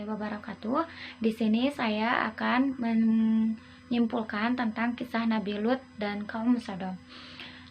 warahmatullahi wabarakatuh. Di sini saya akan menyimpulkan tentang kisah Nabi Lut dan kaum Sodom.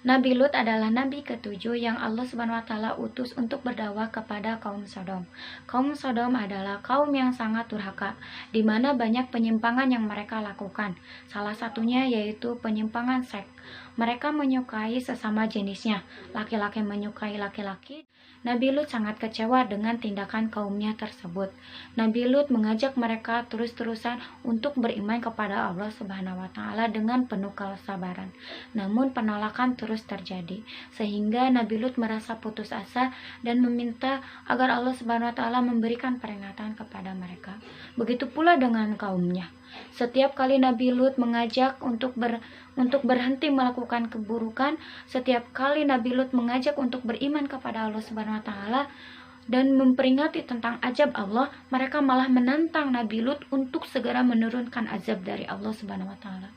Nabi Lut adalah nabi ketujuh yang Allah Subhanahu wa taala utus untuk berdakwah kepada kaum Sodom. Kaum Sodom adalah kaum yang sangat durhaka, di mana banyak penyimpangan yang mereka lakukan. Salah satunya yaitu penyimpangan seks. Mereka menyukai sesama jenisnya, laki-laki menyukai laki-laki. Nabi Lut sangat kecewa dengan tindakan kaumnya tersebut. Nabi Lut mengajak mereka terus-terusan untuk beriman kepada Allah Subhanahu wa taala dengan penuh kesabaran. Namun penolakan terus terjadi, sehingga Nabi Lut merasa putus asa dan meminta agar Allah Subhanahu wa taala memberikan peringatan kepada mereka. Begitu pula dengan kaumnya. Setiap kali Nabi Lut mengajak untuk berhenti melakukan keburukan, setiap kali Nabi Lut mengajak untuk beriman kepada Allah Subhanahu wa taala dan memperingati tentang azab Allah, mereka malah menantang Nabi Lut untuk segera menurunkan azab dari Allah Subhanahu wa taala.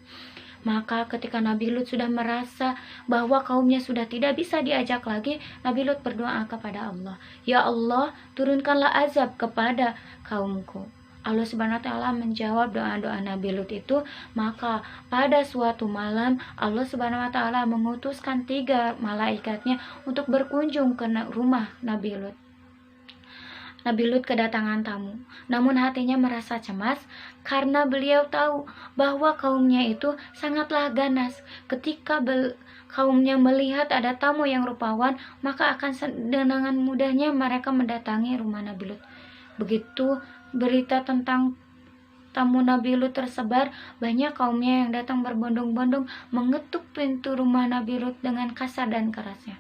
Maka ketika Nabi Lut sudah merasa bahwa kaumnya sudah tidak bisa diajak lagi, Nabi Lut berdoa kepada Allah, "Ya Allah, turunkanlah azab kepada kaumku." Allah Subhanahu wa taala menjawab doa-doa Nabi Lut itu. Maka pada suatu malam Allah Subhanahu wa taala mengutuskan 3 malaikatnya untuk berkunjung ke rumah Nabi Lut. Nabi Lut kedatangan tamu, namun hatinya merasa cemas karena beliau tahu bahwa kaumnya itu sangatlah ganas. Ketika kaumnya melihat ada tamu yang rupawan, maka akan dengan mudahnya mereka mendatangi rumah Nabi Lut. Begitu berita tentang tamu Nabi Lut tersebar, banyak kaumnya yang datang berbondong-bondong mengetuk pintu rumah Nabi Lut dengan kasar dan kerasnya.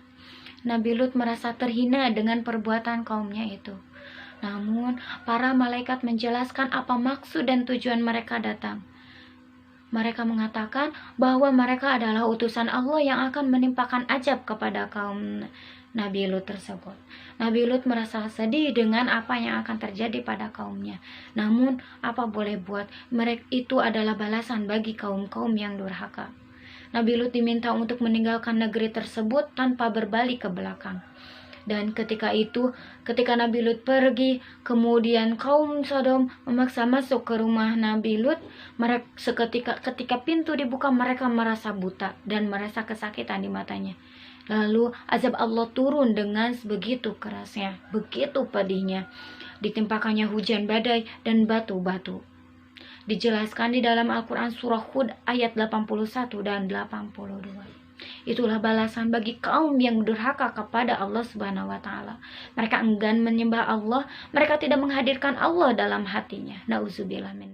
Nabi Lut merasa terhina dengan perbuatan kaumnya itu. Namun, para malaikat menjelaskan apa maksud dan tujuan mereka datang. Mereka mengatakan bahwa mereka adalah utusan Allah yang akan menimpakan azab kepada kaum Nabi Lut tersebut. Nabi Lut merasa sedih dengan apa yang akan terjadi pada kaumnya. Namun, apa boleh buat, mereka itu adalah balasan bagi kaum-kaum yang durhaka. Nabi Lut diminta untuk meninggalkan negeri tersebut tanpa berbalik ke belakang. Dan ketika Nabi Lut pergi, kemudian kaum Sodom memaksa masuk ke rumah Nabi Lut. Ketika pintu dibuka, mereka merasa buta dan merasa kesakitan di matanya. Lalu azab Allah turun dengan begitu kerasnya, begitu pedihnya. Ditimpakannya hujan badai dan batu-batu. Dijelaskan di dalam Al-Quran surah Hud ayat 81 dan 82. Itulah balasan bagi kaum yang durhaka kepada Allah Subhanahu wa taala. Mereka enggan menyembah Allah, mereka tidak menghadirkan Allah dalam hatinya. Nauzubillah min dzalik.